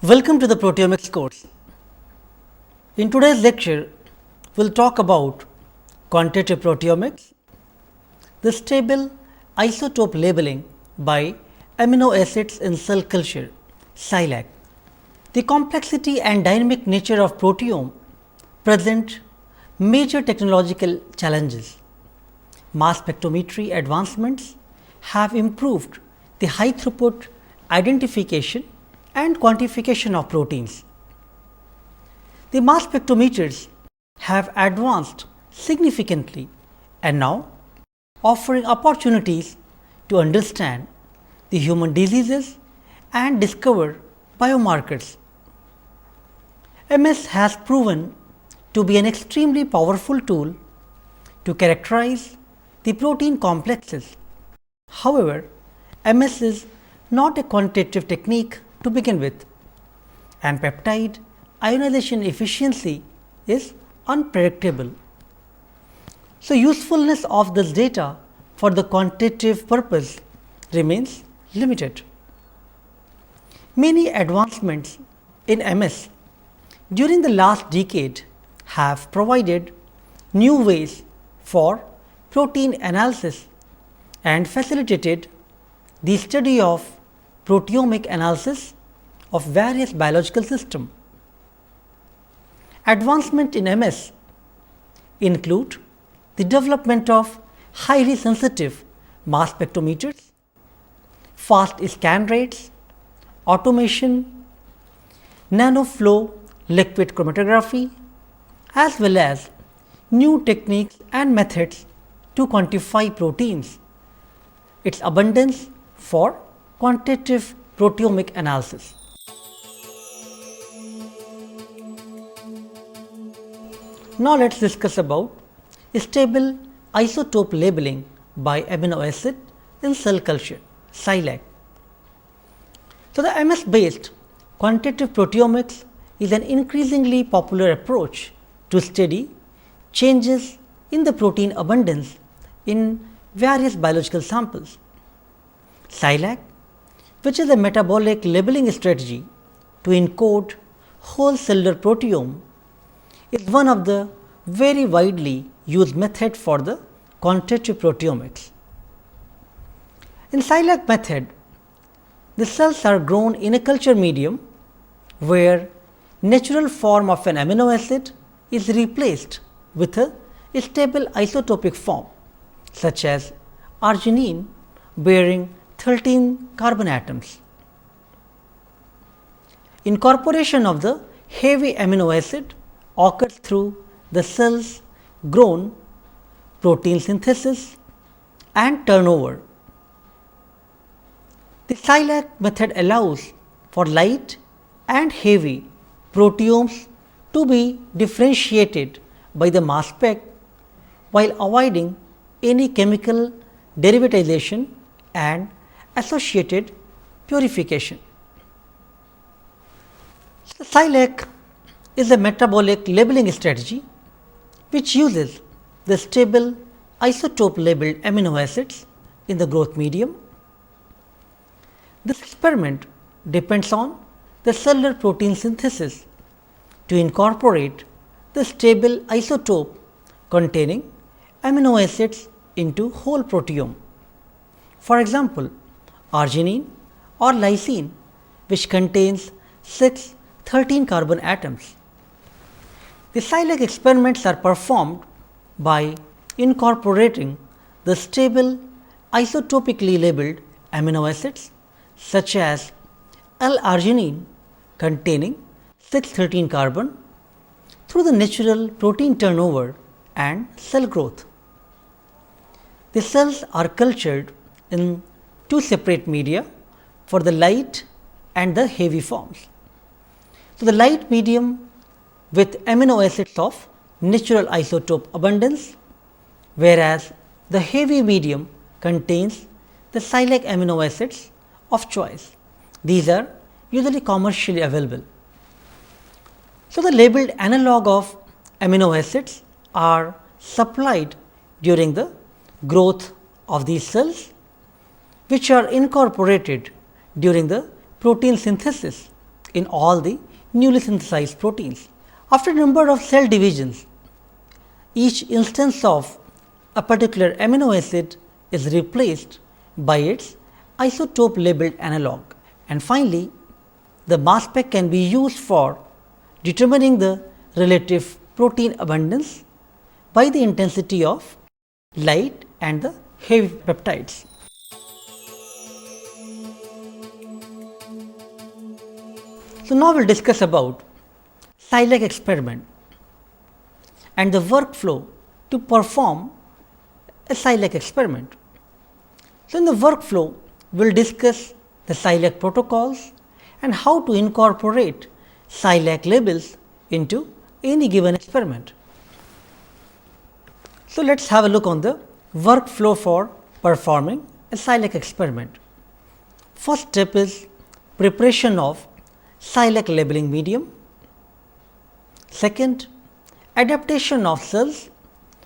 Welcome to the proteomics course. In today's lecture, we will talk about quantitative proteomics, the stable isotope labeling by amino acids in cell culture, SILAC. The complexity and dynamic nature of proteome present major technological challenges. Mass spectrometry advancements have improved the high throughput identification and quantification of proteins. The mass spectrometers have advanced significantly and now offering opportunities to understand the human diseases and discover biomarkers. MS has proven to be an extremely powerful tool to characterize the protein complexes. However, MS is not a quantitative technique to begin with, and peptide ionization efficiency is unpredictable. So, usefulness of this data for the quantitative purpose remains limited. Many advancements in MS during the last decade have provided new ways for protein analysis and facilitated the study of proteomic analysis of various biological systems. Advancement in MS include the development of highly sensitive mass spectrometers, fast scan rates, automation, nanoflow liquid chromatography, as well as new techniques and methods to quantify proteins, its abundance for quantitative proteomic analysis. Now, let us discuss about stable isotope labeling by amino acid in cell culture, SILAC. So, the MS based quantitative proteomics is an increasingly popular approach to study changes in the protein abundance in various biological samples. SILAC, which is a metabolic labeling strategy to encode whole cellular proteome, is one of the very widely used method for the quantitative proteomics. In SILAC method, the cells are grown in a culture medium where natural form of an amino acid is replaced with a stable isotopic form such as arginine bearing 13 carbon atoms. Incorporation of the heavy amino acid occurs through the cells grown protein synthesis and turnover. The SILAC method allows for light and heavy proteomes to be differentiated by the mass spec while avoiding any chemical derivatization and associated purification. So, SILAC is a metabolic labeling strategy which uses the stable isotope labeled amino acids in the growth medium. This experiment depends on the cellular protein synthesis to incorporate the stable isotope containing amino acids into whole proteome. For example, arginine or lysine, which contains 6 13 carbon atoms. The SILAC experiments are performed by incorporating the stable isotopically labeled amino acids such as L-arginine containing 613 carbon through the natural protein turnover and cell growth. The cells are cultured in two separate media for the light and the heavy forms. So, the light medium with amino acids of natural isotope abundance, whereas the heavy medium contains the SILAC amino acids of choice. These are usually commercially available. So, the labeled analog of amino acids are supplied during the growth of these cells, which are incorporated during the protein synthesis in all the newly synthesized proteins. After a number of cell divisions, each instance of a particular amino acid is replaced by its isotope labeled analog, and finally, the mass spec can be used for determining the relative protein abundance by the intensity of light and the heavy peptides. So, now we will discuss about SILAC experiment and the workflow to perform a SILAC experiment. So, in the workflow, we will discuss the SILAC protocols and how to incorporate SILAC labels into any given experiment. So, let us have a look on the workflow for performing a SILAC experiment. First step is preparation of SILAC labeling medium. Second, adaptation of cells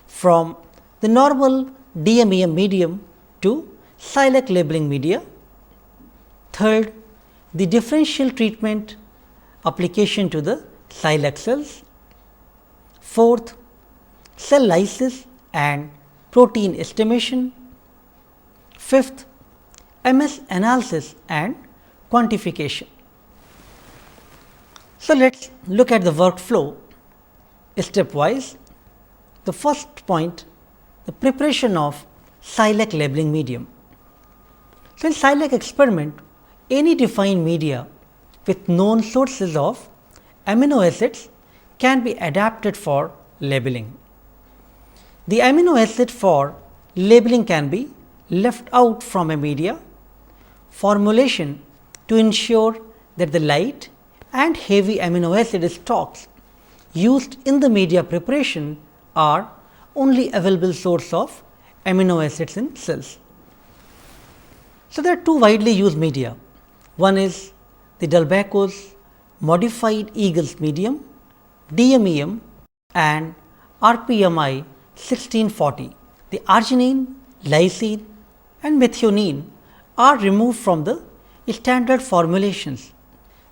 from the normal DMEM medium to SILAC labeling media. Third, the differential treatment application to the SILAC cells. Fourth, cell lysis and protein estimation. Fifth, MS analysis and quantification. So, let us look at the workflow stepwise. The first point, the preparation of SILAC labeling medium. So, in SILAC experiment, any defined media with known sources of amino acids can be adapted for labeling. The amino acid for labeling can be left out from a media formulation to ensure that the light and heavy amino acid stocks used in the media preparation are only available source of amino acids in cells. So, there are two widely used media. One is the Dalbaco's modified Eagles medium, DMEM and RPMI 1640. The arginine, lysine and methionine are removed from the standard formulations.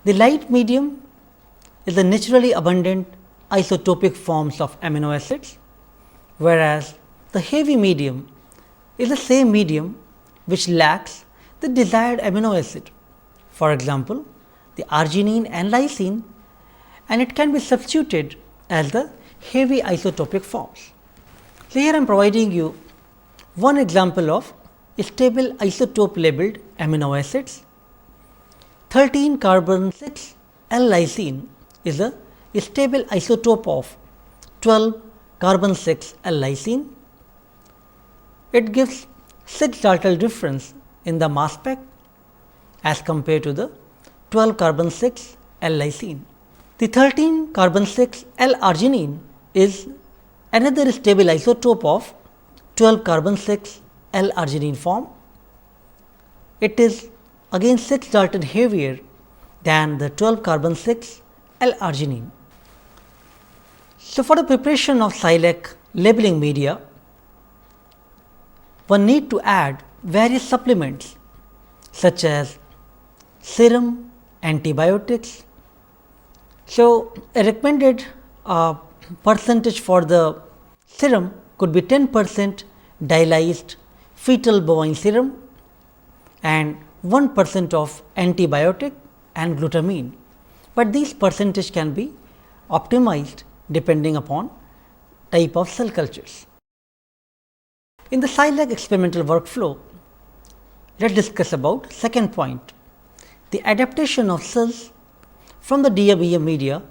The light medium is the naturally abundant isotopic forms of amino acids, whereas the heavy medium is the same medium which lacks the desired amino acid. For example, the arginine and lysine, and it can be substituted as the heavy isotopic forms. So, here I am providing you one example of stable isotope labeled amino acids. 13 carbon 6 L-lysine is a stable isotope of 12 carbon 6 L-lysine. It gives 6 Dalton difference in the mass spec as compared to the 12 carbon 6 L-lysine. The 13 carbon 6 L-arginine is another stable isotope of 12 carbon 6 L-arginine form. It is again 6 Dalton heavier than the 12 carbon 6 L-arginine. So, for the preparation of SILAC labeling media, one need to add various supplements such as serum, antibiotics. So, a recommended percentage for the serum could be 10% dialysed fetal bovine serum and 1% of antibiotic and glutamine, but these percentage can be optimized depending upon type of cell cultures. In the SILAC experimental workflow, let us discuss about second point, the adaptation of cells from the DMEM media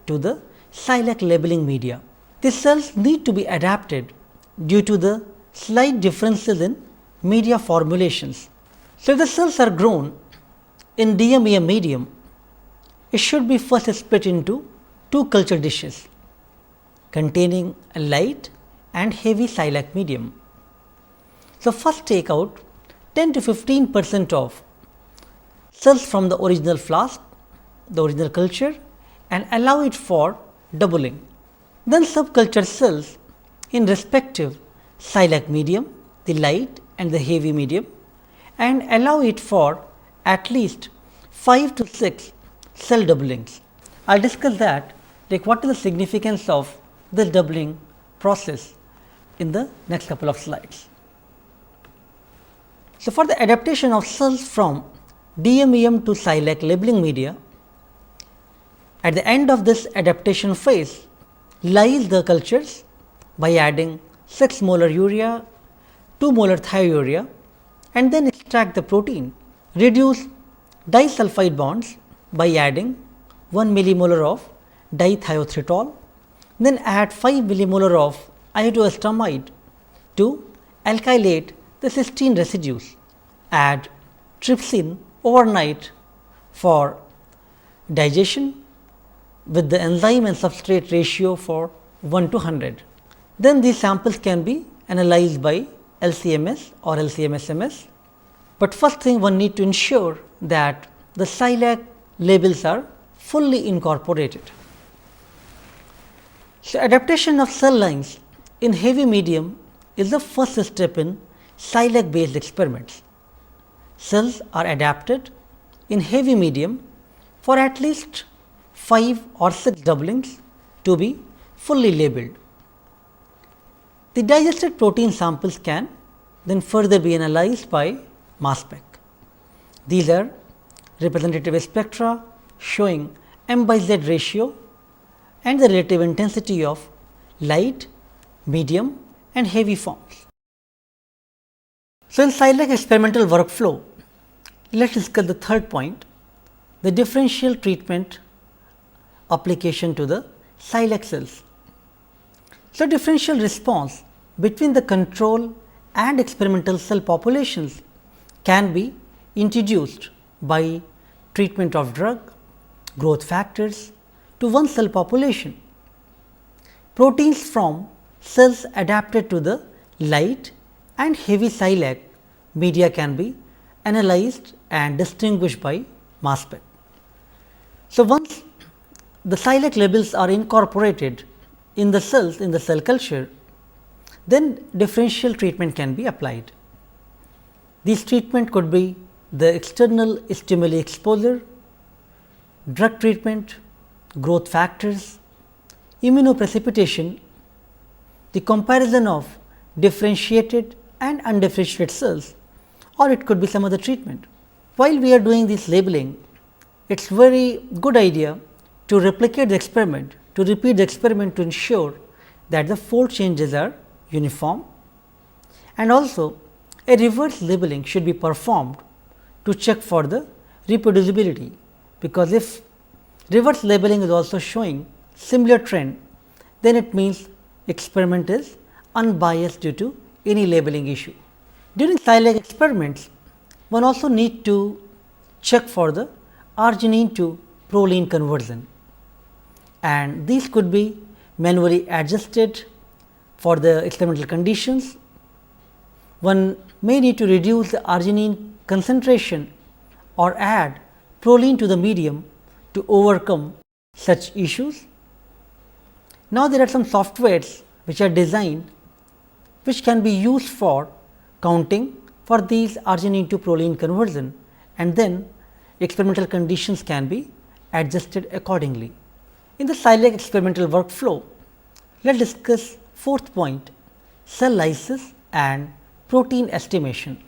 to the SILAC labeling media. These cells need to be adapted due to the slight differences in media formulations. So, if the cells are grown in DMEM medium, it should be first split into two culture dishes containing a light and heavy SILAC medium. So, first take out 10 to 15% of cells from the original flask, the original culture, and allow it for doubling. Then subculture cells in respective SILAC medium, the light and the heavy medium, and allow it for at least 5 to 6 cell doublings. I will discuss that, like what is the significance of this doubling process in the next couple of slides. So, for the adaptation of cells from DMEM to SILAC labeling media, at the end of this adaptation phase lies the cultures by adding 6 molar urea, 2 molar thiourea and then extract the protein, reduce disulfide bonds by adding 1 millimolar of dithiotritol, then add 5 millimolar of iodoestamide to alkylate the cysteine residues, add trypsin overnight for digestion with the enzyme and substrate ratio for 1 to 100. Then these samples can be analyzed by LCMS or LCMS-MS, but first thing one need to ensure that the SILAC labels are fully incorporated. So, adaptation of cell lines in heavy medium is the first step in SILAC based experiments. Cells are adapted in heavy medium for at least 5 or 6 doublings to be fully labeled. The digested protein samples can then further be analyzed by mass spec. These are representative spectra showing M/Z ratio and the relative intensity of light, medium and heavy forms. So, in SILAC experimental workflow, let us discuss the third point, the differential treatment application to the SILAC cells. So, differential response between the control and experimental cell populations can be introduced by treatment of drug, growth factors to one cell population. Proteins from cells adapted to the light and heavy SILAC media can be analyzed and distinguished by mass spec. So, once the SILAC labels are incorporated in the cells in the cell culture, then differential treatment can be applied. This treatment could be the external stimuli exposure, drug treatment, growth factors, immunoprecipitation, the comparison of differentiated and undifferentiated cells, or it could be some other treatment. While we are doing this labeling, it is very good idea to replicate the experiment, to repeat the experiment to ensure that the fold changes are uniform, and also a reverse labeling should be performed to check for the reproducibility, because if reverse labeling is also showing similar trend, then it means experiment is unbiased due to any labeling issue. During SILAC experiments, one also need to check for the arginine to proline conversion, and these could be manually adjusted for the experimental conditions. One may need to reduce the arginine concentration or add proline to the medium to overcome such issues. Now, there are some softwares which are designed which can be used for counting for these arginine to proline conversion, and then experimental conditions can be adjusted accordingly. In the SILAC experimental workflow, let us discuss fourth point, cell lysis and protein estimation.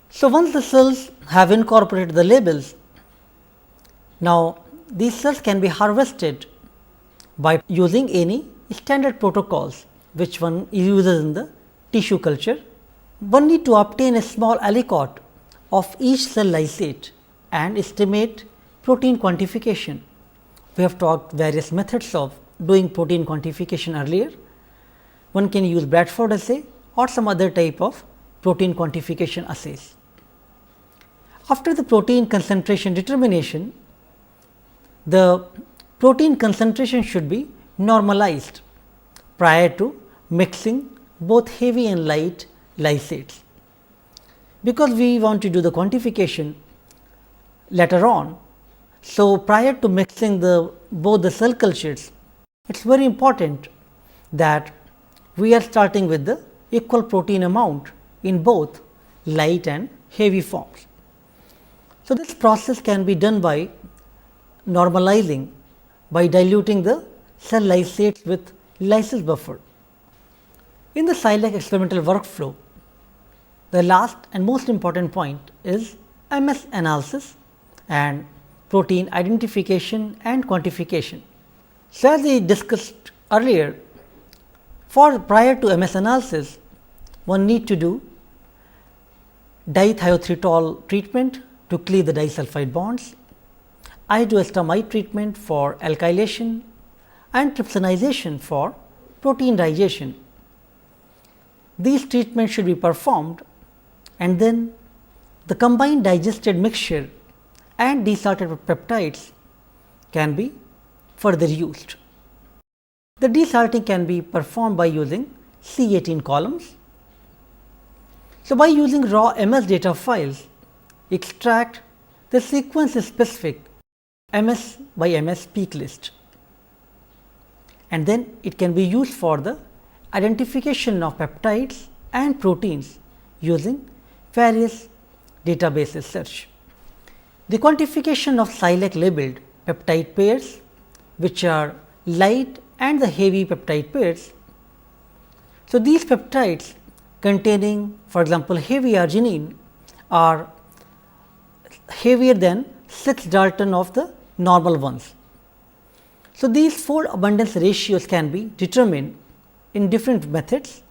So, once the cells have incorporated the labels, now these cells can be harvested by using any standard protocols which one uses in the tissue culture. One need to obtain a small aliquot of each cell lysate and estimate protein quantification. We have talked various methods of doing protein quantification earlier. One can use Bradford assay or some other type of protein quantification assays. After the protein concentration determination, the protein concentration should be normalized prior to mixing both heavy and light lysates. Because we want to do the quantification later on, so prior to mixing both the cell cultures, it is very important that we are starting with the equal protein amount in both light and heavy forms. So, this process can be done by normalizing by diluting the cell lysates with lysis buffer. In the SILAC experimental workflow, the last and most important point is MS analysis and protein identification and quantification. So, as we discussed earlier, prior to MS analysis, one need to do dithioethritol treatment to cleave the disulfide bonds, isoesteramide treatment for alkylation and trypsinization for protein digestion. These treatments should be performed, and then the combined digested mixture and desalted peptides can be further used. The desalting can be performed by using C18 columns. So, by using raw MS data files, extract the sequence specific MS by MS peak list, and then it can be used for the identification of peptides and proteins using various databases search. The quantification of SILAC labeled peptide pairs, which are light and the heavy peptide pairs. So, these peptides containing, for example, heavy arginine are heavier than 6 Dalton of the normal ones. So, these fold abundance ratios can be determined in different methods.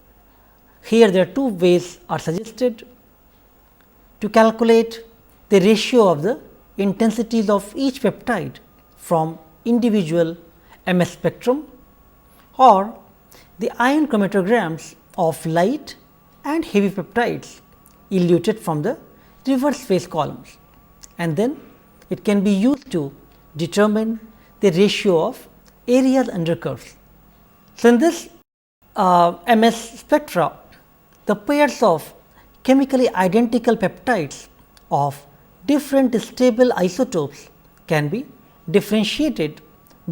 Here there are two ways are suggested to calculate the ratio of the intensities of each peptide from individual MS spectrum, or the ion chromatograms of light and heavy peptides eluted from the reverse phase columns, and then it can be used to determine the ratio of areas under curves. So, in this MS spectra, the pairs of chemically identical peptides of different stable isotopes can be differentiated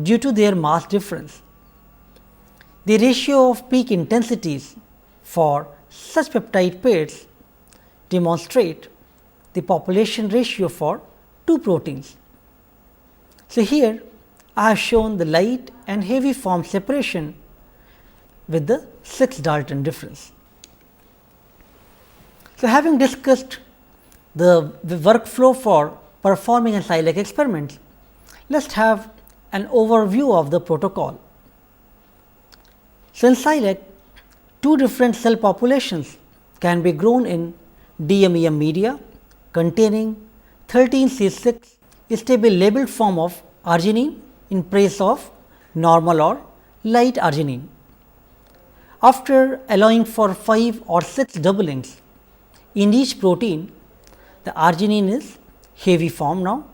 due to their mass difference. The ratio of peak intensities for such peptide pairs demonstrate the population ratio for two proteins. So, here I have shown the light and heavy form separation with the 6 Dalton difference. So, having discussed the workflow for performing a SILAC experiment, let us have an overview of the protocol. So, in SILAC, two different cell populations can be grown in DMEM media containing 13C6 stable labeled form of arginine in place of normal or light arginine. After allowing for 5 or 6 doublings in each protein, the arginine is heavy form now.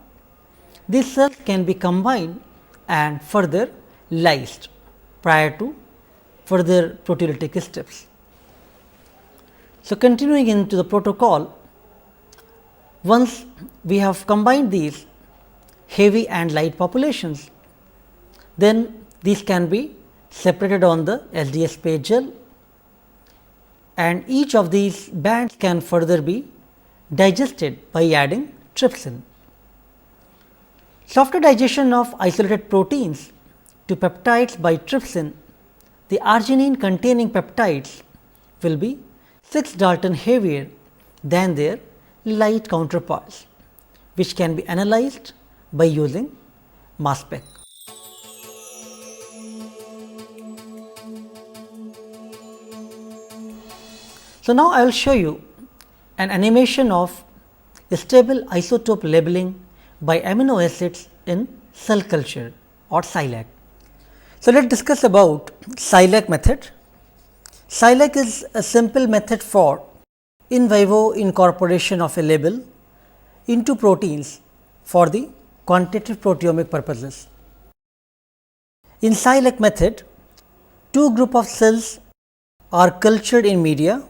These cells can be combined and further lysed prior to further proteolytic steps. So, continuing into the protocol, once we have combined these heavy and light populations, then these can be separated on the SDS page gel, and each of these bands can further be digested by adding trypsin. So, after digestion of isolated proteins to peptides by trypsin, the arginine containing peptides will be 6 Dalton heavier than their light counterparts, which can be analyzed by using mass spec. So, now I will show you an animation of stable isotope labeling by amino acids in cell culture or SILAC. So, let us discuss about SILAC method. SILAC is a simple method for in vivo incorporation of a label into proteins for the quantitative proteomic purposes. In SILAC method, two group of cells are cultured in media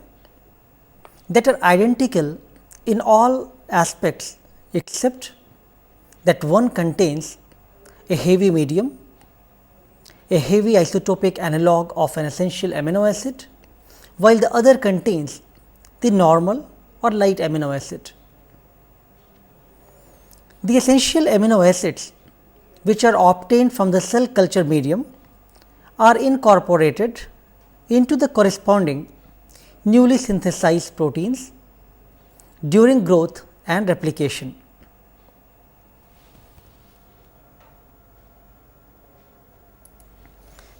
that are identical in all aspects except that one contains a heavy medium, a heavy isotopic analog of an essential amino acid, while the other contains the normal or light amino acid. The essential amino acids which are obtained from the cell culture medium are incorporated into the corresponding newly synthesized proteins during growth and replication.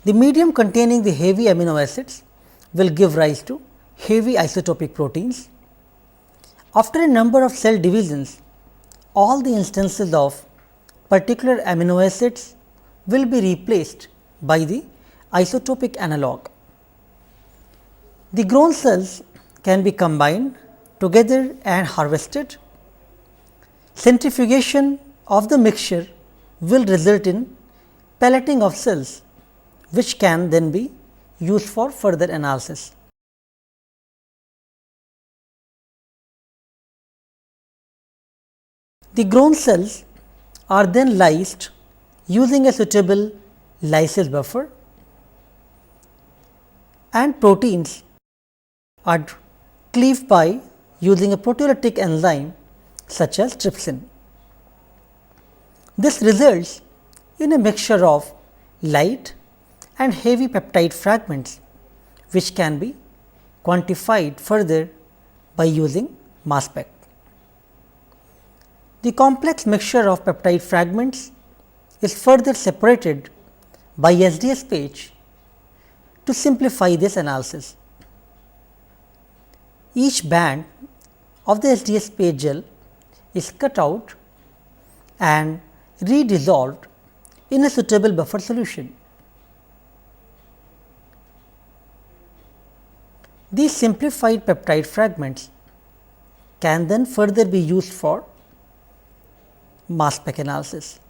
The medium containing the heavy amino acids will give rise to heavy isotopic proteins. After a number of cell divisions, all the instances of particular amino acids will be replaced by the isotopic analog. The grown cells can be combined together and harvested. Centrifugation of the mixture will result in pelleting of cells, which can then be used for further analysis. The grown cells are then lysed using a suitable lysis buffer, and proteins are cleaved by using a proteolytic enzyme such as trypsin. This results in a mixture of light and heavy peptide fragments, which can be quantified further by using mass spec. The complex mixture of peptide fragments is further separated by SDS page to simplify this analysis. Each band of the SDS page gel is cut out and redissolved in a suitable buffer solution. These simplified peptide fragments can then further be used for mass spec analysis.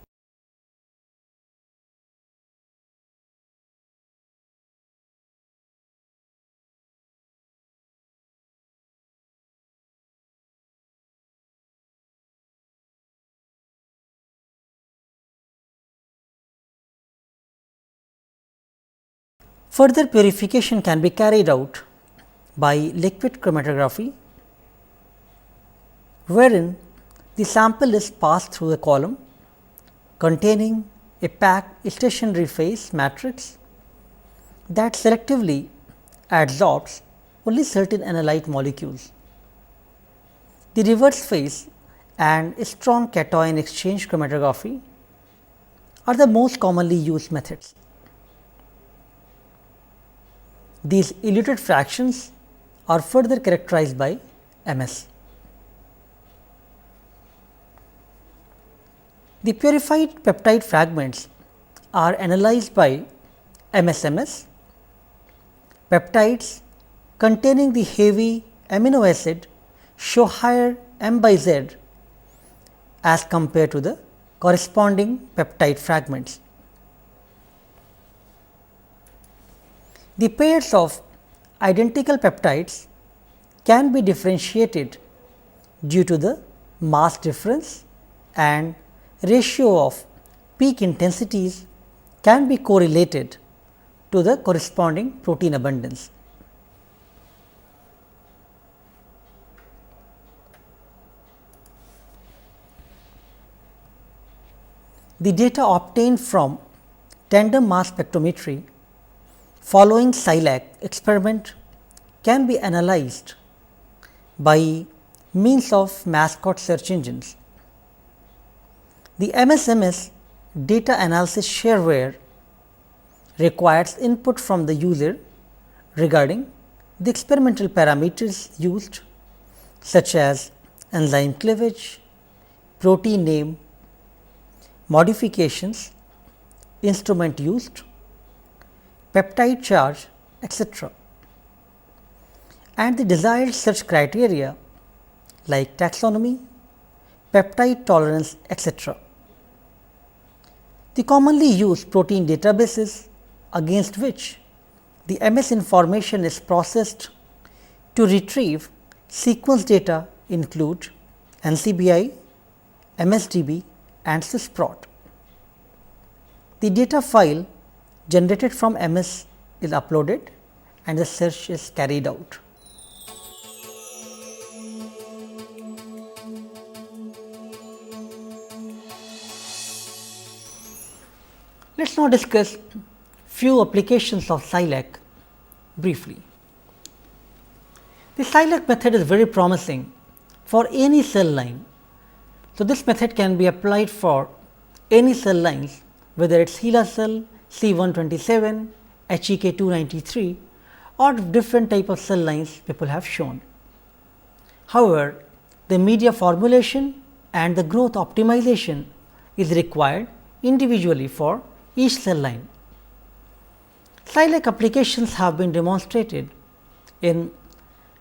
Further purification can be carried out by liquid chromatography, wherein the sample is passed through a column containing a packed stationary phase matrix that selectively adsorbs only certain analyte molecules. The reverse phase and strong cation exchange chromatography are the most commonly used methods. These eluted fractions are further characterized by MS. The purified peptide fragments are analyzed by MSMS. Peptides containing the heavy amino acid show higher M by Z as compared to the corresponding peptide fragments. The pairs of identical peptides can be differentiated due to the mass difference, and ratio of peak intensities can be correlated to the corresponding protein abundance. The data obtained from tandem mass spectrometry following SILAC experiment can be analyzed by means of mascot search engines. The MSMS data analysis shareware requires input from the user regarding the experimental parameters used, such as enzyme cleavage, protein name, modifications, instrument used, peptide charge, etc., and the desired search criteria like taxonomy, peptide tolerance, etc. The commonly used protein databases against which the MS information is processed to retrieve sequence data include NCBI, MSDB, and SysProt. The data file generated from MS is uploaded and the search is carried out. now discuss few applications of SILAC briefly. The SILAC method is very promising for any cell line. So, this method can be applied for any cell lines, whether it is HeLa cell, C127, HEK293 or different type of cell lines people have shown. However, the media formulation and the growth optimization is required individually for each cell line. SILAC applications have been demonstrated in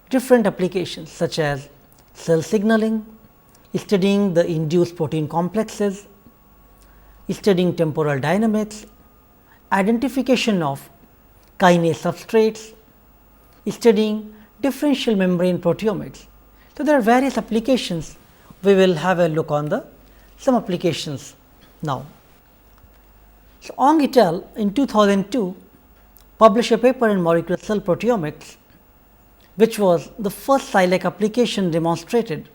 different applications such as cell signaling, studying the induced protein complexes, studying temporal dynamics, identification of kinase substrates, studying differential membrane proteomics. So, there are various applications. We will have a look on some applications now. So, Ong et al. In 2002 published a paper in Molecular Cell Proteomics, which was the first SILAC application demonstrated,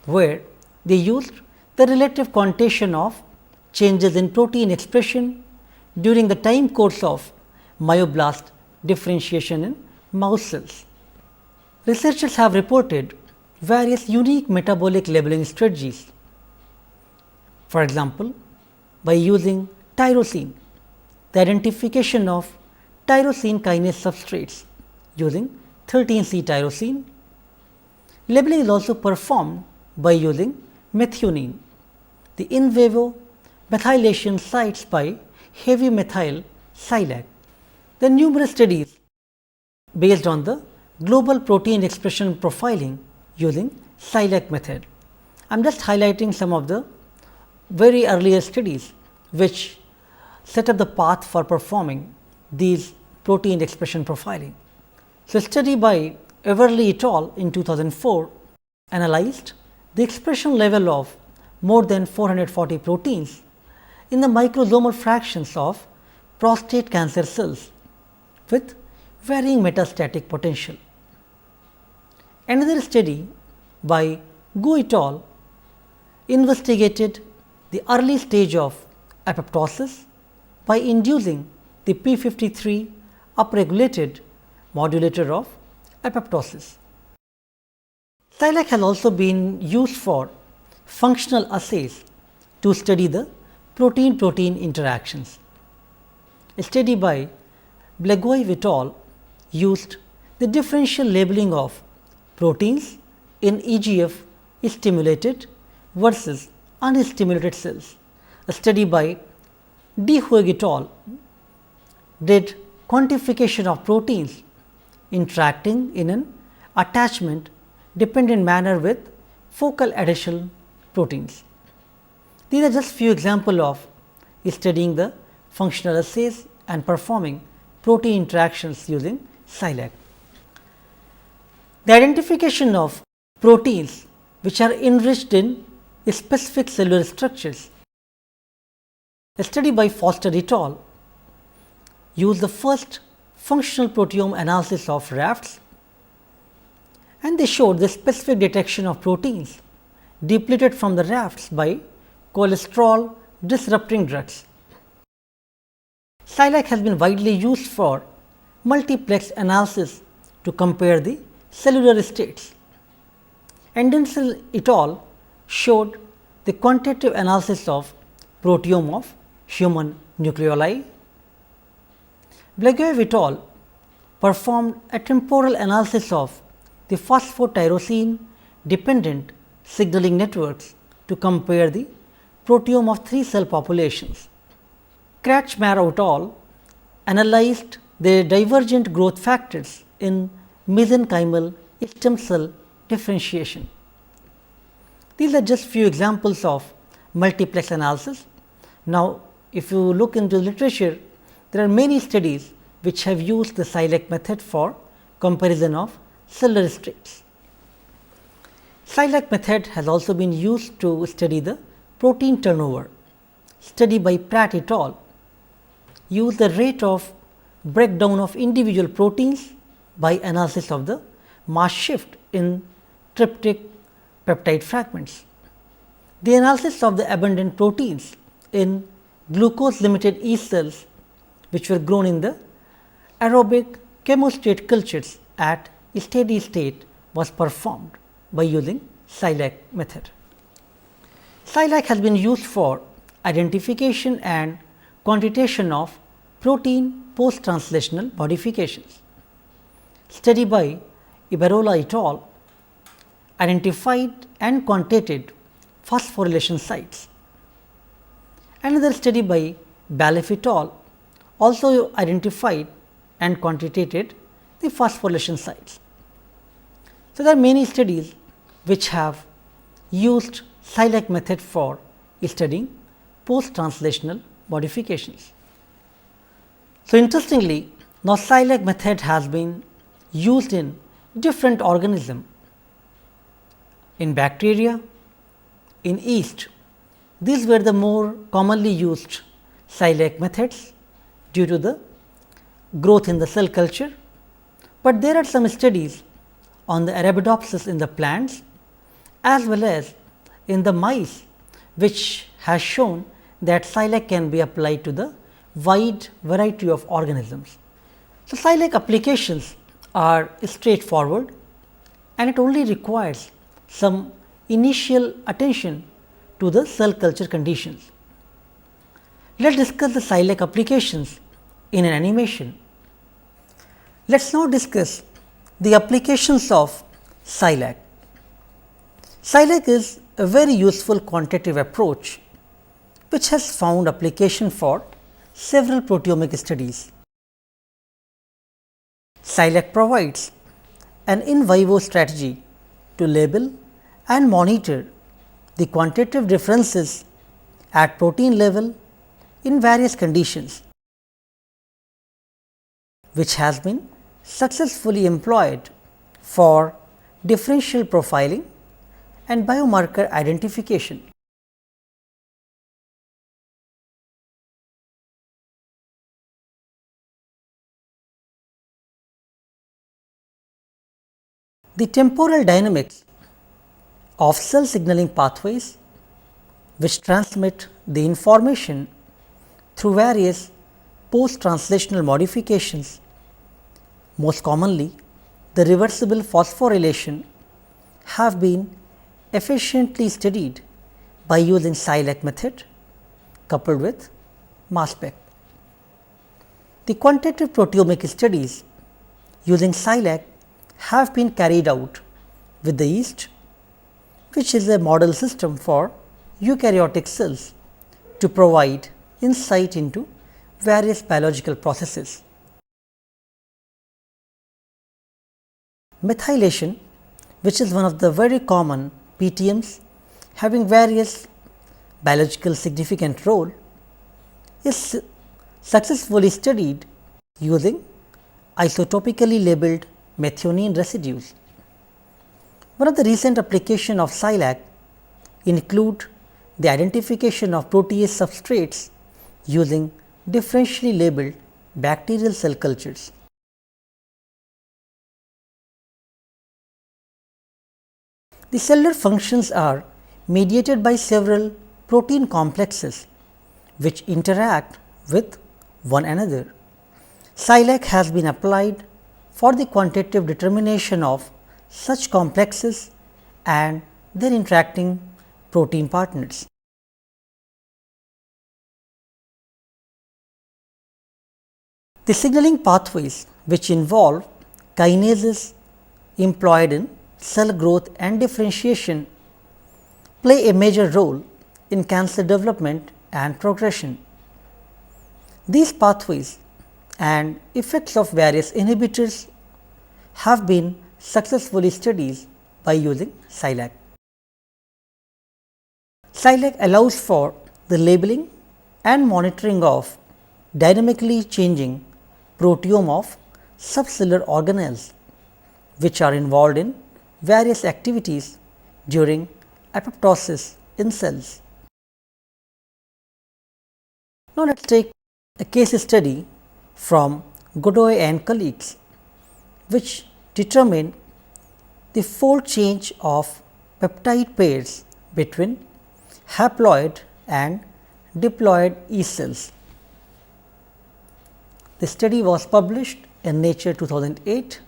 where they used the relative quantitation of changes in protein expression during the time course of myoblast differentiation in mouse cells. Researchers have reported various unique metabolic labeling strategies. For example, by using tyrosine, the identification of tyrosine kinase substrates using 13C tyrosine. Labeling is also performed by using methionine, the in vivo methylation sites by heavy methyl SILAC. There are numerous studies based on the global protein expression profiling using SILAC method. I am just highlighting some of the very earlier studies which set up the path for performing these protein expression profiling. So, a study by Everly et al. In 2004 analyzed the expression level of more than 440 proteins in the microsomal fractions of prostate cancer cells with varying metastatic potential. Another study by Gu et al. Investigated the early stage of apoptosis by inducing the p53 upregulated modulator of apoptosis. SILAC has also been used for functional assays to study the protein-protein interactions. A study by Blagoy et al. Used the differential labeling of proteins in EGF stimulated versus unstimulated cells. A study by De Hoog et al. Did quantification of proteins interacting in an attachment dependent manner with focal adhesion proteins. These are just few examples of studying the functional assays and performing protein interactions using SILAC. The identification of proteins which are enriched in specific cellular structures. A study by Foster et al. Used the first functional proteome analysis of rafts, and they showed the specific detection of proteins depleted from the rafts by cholesterol disrupting drugs. SILAC has been widely used for multiplex analysis to compare the cellular states. Anderson et al. Showed the quantitative analysis of proteome of human nucleoli. Blagoy et al. Performed a temporal analysis of the phosphotyrosine dependent signaling networks to compare the proteome of 3 cell populations. Kratchmar et al. Analyzed the divergent growth factors in mesenchymal stem cell differentiation. These are just few examples of multiplex analysis. Now, if you look into literature, there are many studies which have used the SILAC method for comparison of cellular states. SILAC method has also been used to study the protein turnover. Study by Pratt et al. Used the rate of breakdown of individual proteins by analysis of the mass shift in tryptic peptide fragments. The analysis of the abundant proteins in glucose limited yeast cells which were grown in the aerobic chemostat cultures at steady state was performed by using SILAC method. SILAC has been used for identification and quantitation of protein post translational modifications. Study by Ibarola et al. Identified and quantitated phosphorylation sites. Another study by Balef et al. Also identified and quantitated the phosphorylation sites. So, there are many studies which have used SILAC method for studying post translational modifications. So, interestingly, now SILAC method has been used in different organisms, in bacteria, in yeast. These were the more commonly used SILAC methods due to the growth in the cell culture, but there are some studies on the Arabidopsis in the plants as well as in the mice, which has shown that SILAC can be applied to the wide variety of organisms. So, SILAC applications are straightforward and it only requires some initial attention to the cell culture conditions. Let us discuss the SILAC applications in an animation. Let us now discuss the applications of SILAC. SILAC is a very useful quantitative approach which has found application for several proteomic studies. SILAC provides an in vivo strategy to label and monitor the quantitative differences at protein level in various conditions, which has been successfully employed for differential profiling and biomarker identification. The temporal dynamics of cell signaling pathways which transmit the information through various post translational modifications, most commonly the reversible phosphorylation, have been efficiently studied by using SILAC method coupled with mass spec. The quantitative proteomic studies using SILAC have been carried out with the yeast, which is a model system for eukaryotic cells, to provide insight into various biological processes. Methylation, which is one of the very common PTMs having various biological significant role, is successfully studied using isotopically labeled methionine residues. One of the recent application of SILAC include the identification of protease substrates using differentially labeled bacterial cell cultures. The cellular functions are mediated by several protein complexes which interact with one another. SILAC has been applied for the quantitative determination of such complexes and their interacting protein partners. The signaling pathways which involve kinases employed in cell growth and differentiation play a major role in cancer development and progression. These pathways and effects of various inhibitors have been successfully studied by using SILAC. SILAC allows for the labeling and monitoring of dynamically changing proteome of subcellular organelles, which are involved in various activities during apoptosis in cells. Now, let us take a case study from Godoy and colleagues, which determine the fold change of peptide pairs between haploid and diploid yeast cells. The study was published in Nature 2008,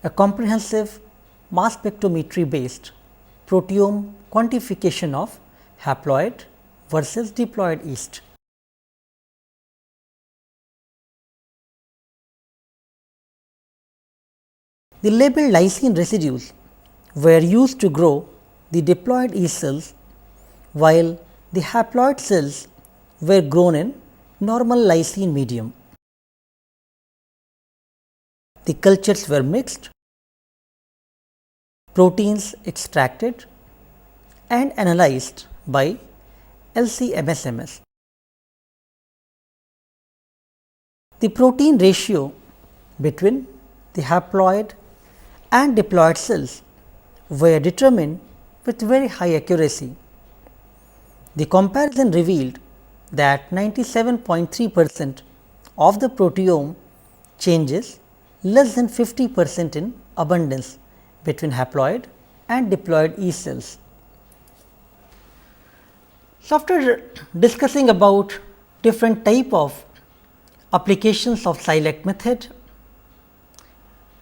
a comprehensive mass spectrometry based proteome quantification of haploid versus diploid yeast. The labeled lysine residues were used to grow the diploid yeast cells, while the haploid cells were grown in normal lysine medium. The cultures were mixed, proteins extracted and analyzed by LC-MS. The protein ratio between the haploid and diploid cells were determined with very high accuracy. The comparison revealed that 97.3% of the proteome changes less than 50% in abundance between haploid and diploid yeast cells. So, after discussing about different type of applications of SILAC method,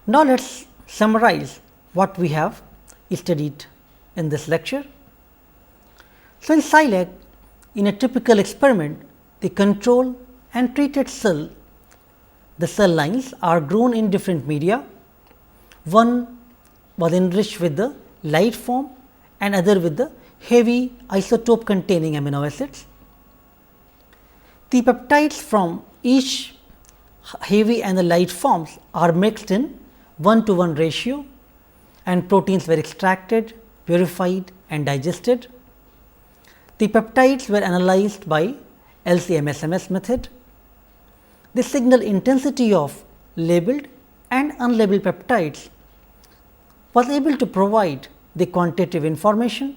now let us summarize what we have studied in this lecture. So, in SILAC, in a typical experiment, the control and treated cell, the cell lines are grown in different media. One was enriched with the light form and other with the heavy isotope containing amino acids. The peptides from each heavy and the light forms are mixed in 1:1 ratio, and proteins were extracted, purified and digested. The peptides were analyzed by LC-MS method. The signal intensity of labeled and unlabeled peptides was able to provide the quantitative information.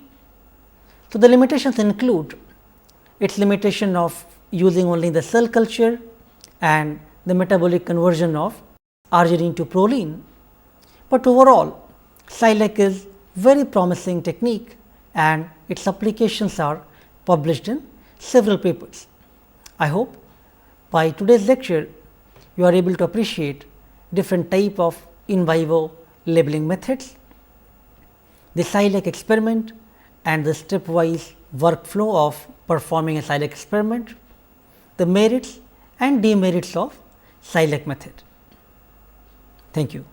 So, the limitations include its limitation of using only the cell culture and the metabolic conversion of arginine to proline, but overall SILAC is very promising technique and its applications are published in several papers. I hope by today's lecture you are able to appreciate different type of in vivo labeling methods, the SILAC experiment and the stepwise workflow of performing a SILAC experiment, the merits and demerits of SILAC method. Thank you.